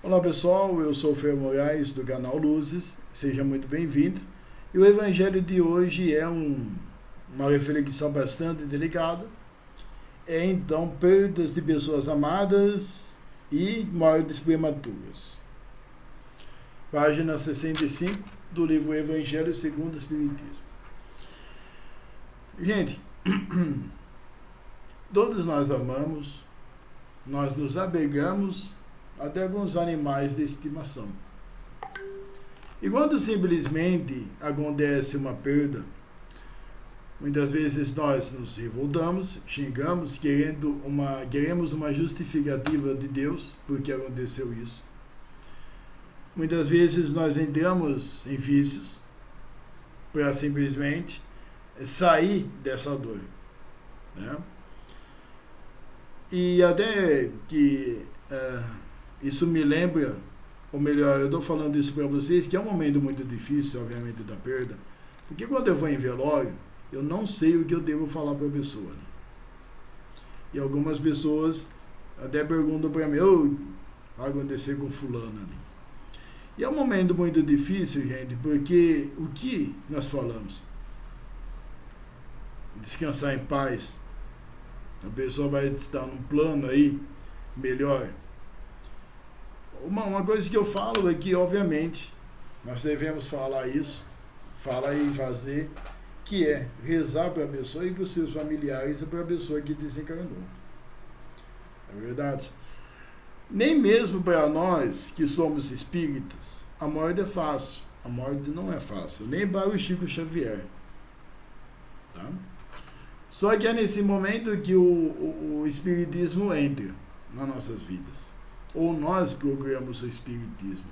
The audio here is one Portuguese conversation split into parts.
Olá pessoal, eu sou o Fer Moraes do canal Luzes, seja muito bem-vindo. E o evangelho de hoje é uma reflexão bastante delicada. É então perdas de pessoas amadas e mortes prematuras. Página 65 do livro Evangelho segundo o Espiritismo. Gente, todos nós amamos, nós nos apegamos até alguns animais de estimação. E quando simplesmente acontece uma perda, muitas vezes nós nos revoltamos, xingamos, queremos uma justificativa de Deus porque aconteceu isso. Muitas vezes nós entramos em vícios para simplesmente sair dessa dor, né? E até que isso me lembra, ou melhor, eu estou falando isso para vocês, que é um momento muito difícil, obviamente, da perda, porque quando eu vou em velório, eu não sei o que eu devo falar para a pessoa, né? E algumas pessoas até perguntam para mim, vai acontecer com fulano ali. E é um momento muito difícil, gente, porque o que nós falamos? Descansar em paz. A pessoa vai estar num plano aí melhor. Uma coisa que eu falo é que, obviamente, nós devemos falar isso, falar e fazer, que é rezar para a pessoa e para os seus familiares e para a pessoa que desencarnou. É verdade? Nem mesmo para nós que somos espíritas, a morte é fácil. A morte não é fácil, nem para o Chico Xavier. Tá? Só que é nesse momento que o espiritismo entra nas nossas vidas. Ou nós procuramos o espiritismo.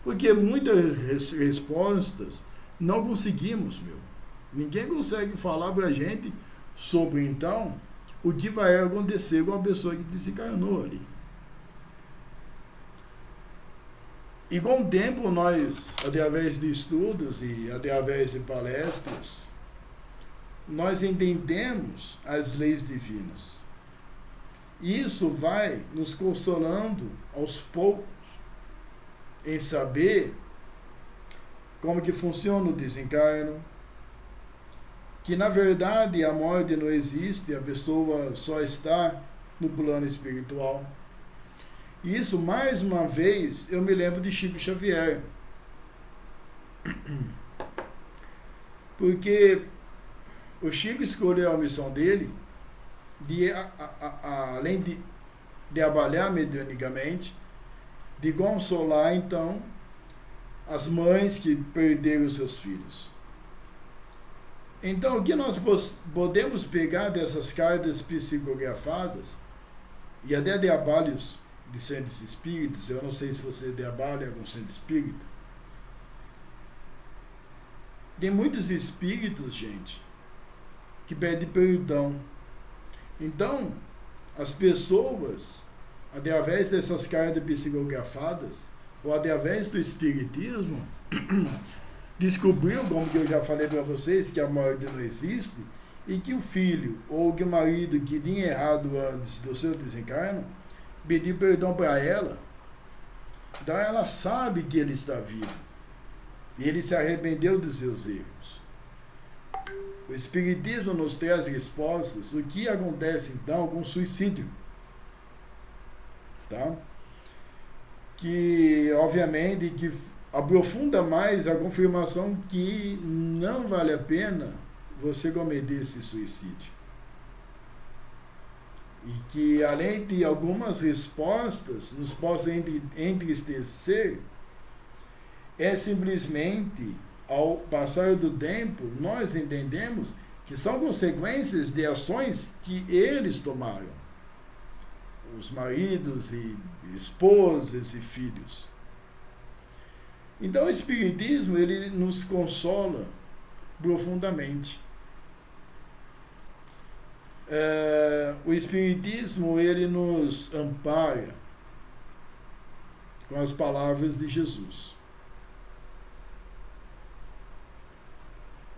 Porque muitas respostas não conseguimos, Ninguém consegue falar pra gente sobre, então, o que vai acontecer com a pessoa que desencarnou ali. E com o tempo nós, através de estudos e através de palestras, nós entendemos as leis divinas. Isso vai nos consolando aos poucos em saber como que funciona o desencarno, que na verdade a morte não existe, a pessoa só está no plano espiritual. E isso, mais uma vez, eu me lembro de Chico Xavier. Porque o Chico escolheu a missão dele além de trabalhar mediunicamente, de consolar, então, as mães que perderam seus filhos. Então, o que nós podemos pegar dessas cartas psicografadas, e até trabalhos de centros espíritas, eu não sei se você trabalha com centro espírita, tem muitos espíritos, gente, que pedem perdão. Então, as pessoas, através dessas cartas psicografadas, ou através do espiritismo, descobriu, como que eu já falei para vocês, que a morte não existe, e que o filho ou que o marido que tinha errado antes do seu desencarno, pediu perdão para ela. Então ela sabe que ele está vivo. E ele se arrependeu dos seus erros. O Espiritismo nos traz respostas o que acontece então com o suicídio. Tá? Que, obviamente, que aprofunda mais a confirmação que não vale a pena você cometer esse suicídio. E que, além de algumas respostas nos possam entristecer, é simplesmente, ao passar do tempo, nós entendemos que são consequências de ações que eles tomaram. Os maridos e esposas e filhos. Então o Espiritismo, ele nos consola profundamente. O Espiritismo, ele nos ampara com as palavras de Jesus.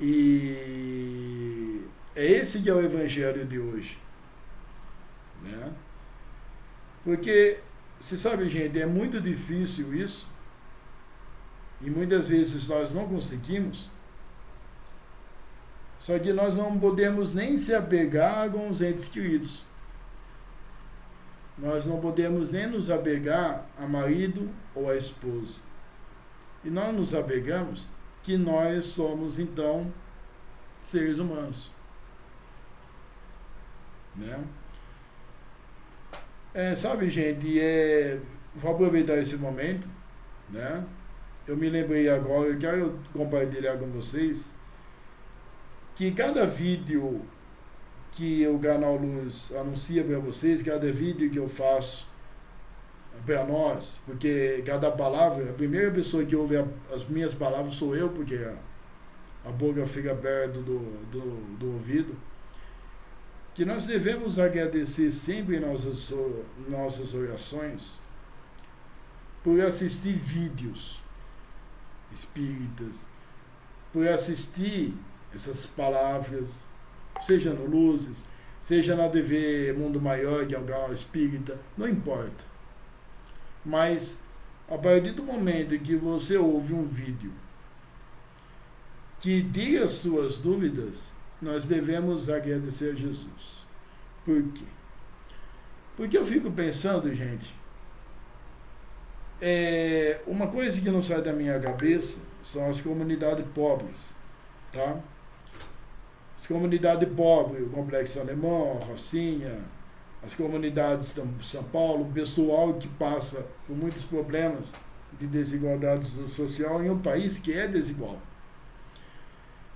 E é esse que é o evangelho de hoje, né? Porque você sabe, gente, é muito difícil isso. E muitas vezes nós não conseguimos. Só que nós não podemos nem se apegar com os entes queridos. Nós não podemos nem nos apegar a marido ou a esposa. E nós nos apegamos que nós somos, então, seres humanos. Né? Sabe, gente, vou aproveitar esse momento, né? Eu me lembrei agora, eu quero compartilhar com vocês que cada vídeo que o Canal Luz anuncia para vocês, cada vídeo que eu faço para nós, porque cada palavra, a primeira pessoa que ouve as minhas palavras sou eu, porque a boca fica perto do ouvido, que nós devemos agradecer sempre em nossas orações por assistir vídeos espíritas, por assistir essas palavras, seja no Luzes, seja na TV Mundo Maior, que é um canal espírita, não importa. Mas, a partir do momento que você ouve um vídeo que tira as suas dúvidas, nós devemos agradecer a Jesus. Por quê? Porque eu fico pensando, gente, uma coisa que não sai da minha cabeça são as comunidades pobres, tá? As comunidades pobres, o Complexo Alemão, a Rocinha, as comunidades de São Paulo, o pessoal que passa por muitos problemas de desigualdade social em um país que é desigual.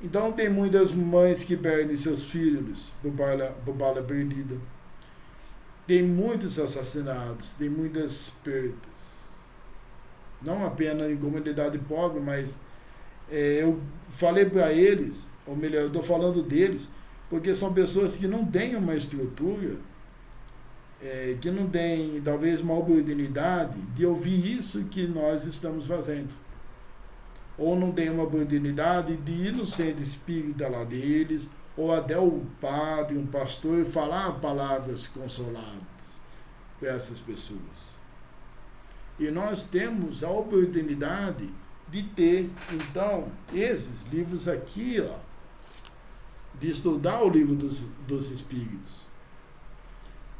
Então tem muitas mães que perdem seus filhos por bala perdida. Tem muitos assassinatos, tem muitas perdas. Não apenas em comunidade pobre, mas eu falei para eles, ou melhor, eu estou falando deles, porque são pessoas que não têm uma estrutura, que não têm talvez uma oportunidade de ouvir isso que nós estamos fazendo. Ou não tem uma oportunidade de ir no centro espírita lá deles, ou até o padre, um pastor, falar palavras consoladas para essas pessoas. E nós temos a oportunidade de ter, então, esses livros aqui, ó, de estudar o livro dos Espíritos,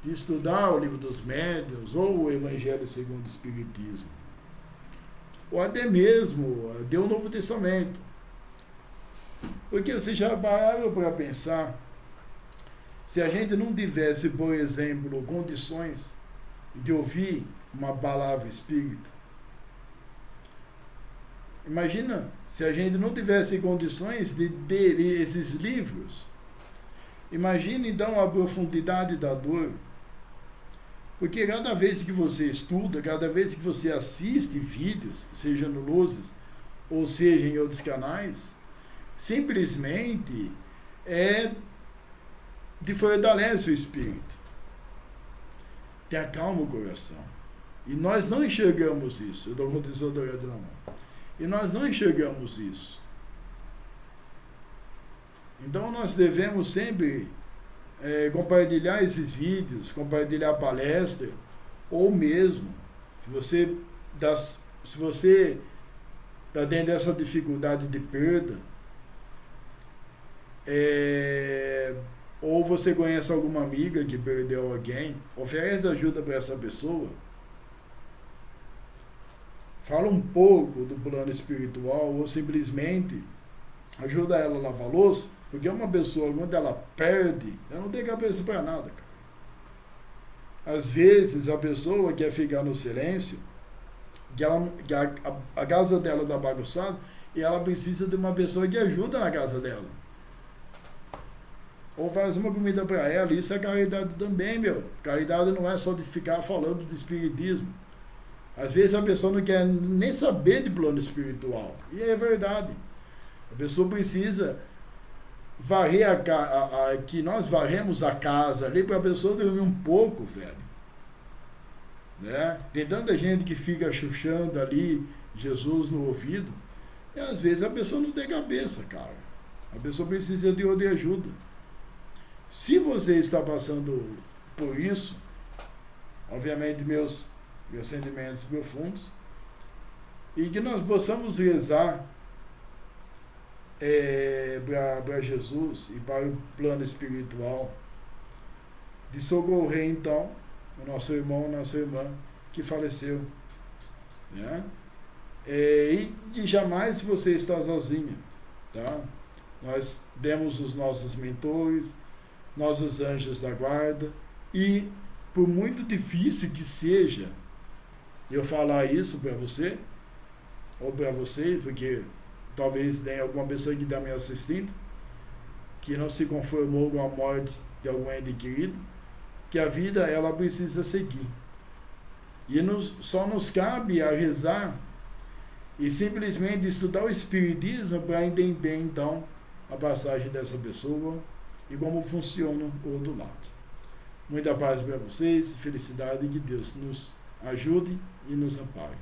de estudar o livro dos Médiuns, ou o Evangelho segundo o Espiritismo, ou até mesmo de um Novo Testamento. Porque você já pararam para pensar, se a gente não tivesse, por exemplo, condições de ouvir uma palavra espírita, imagina se a gente não tivesse condições de ter esses livros. Imagina então a profundidade da dor. Porque cada vez que você estuda, cada vez que você assiste vídeos, seja no Luzes ou seja em outros canais, simplesmente te fortalece o espírito, te acalma o coração. E nós não enxergamos isso. Eu estou com o desodorante na mão. E nós não enxergamos isso. Então nós devemos sempre compartilhar esses vídeos, compartilhar palestra, ou mesmo, se você está tendo essa dificuldade de perda, ou você conhece alguma amiga que perdeu alguém, oferece ajuda para essa pessoa. Fala um pouco do plano espiritual, ou simplesmente ajuda ela a lavar louça, porque uma pessoa, quando ela perde, ela não tem cabeça para nada, cara. Às vezes a pessoa quer ficar no silêncio, que a casa dela está bagunçada, e ela precisa de uma pessoa que ajuda na casa dela. Ou faz uma comida para ela. Isso é caridade também, meu. Caridade não é só de ficar falando de espiritismo. Às vezes a pessoa não quer nem saber de plano espiritual. E é verdade. A pessoa precisa varrer que nós varremos a casa ali para a pessoa dormir um pouco, velho. Né? Tem tanta gente que fica chuchando ali Jesus no ouvido. E às vezes a pessoa não tem cabeça, cara. A pessoa precisa de outra ajuda. Se você está passando por isso, obviamente meus meus sentimentos profundos, e que nós possamos rezar para Jesus e para o plano espiritual, de socorrer então o nosso irmão, nossa irmã que faleceu, né? E de jamais você estar sozinha, tá? Nós demos os nossos mentores, nossos anjos da guarda, e por muito difícil que seja eu falar isso para você, ou para você, porque talvez tenha alguma pessoa que está me assistindo, que não se conformou com a morte de algum ente querido, que a vida ela precisa seguir. E só nos cabe a rezar e simplesmente estudar o Espiritismo para entender então a passagem dessa pessoa e como funciona o outro lado. Muita paz para vocês, felicidade, e que Deus nos ajude e nos ampare.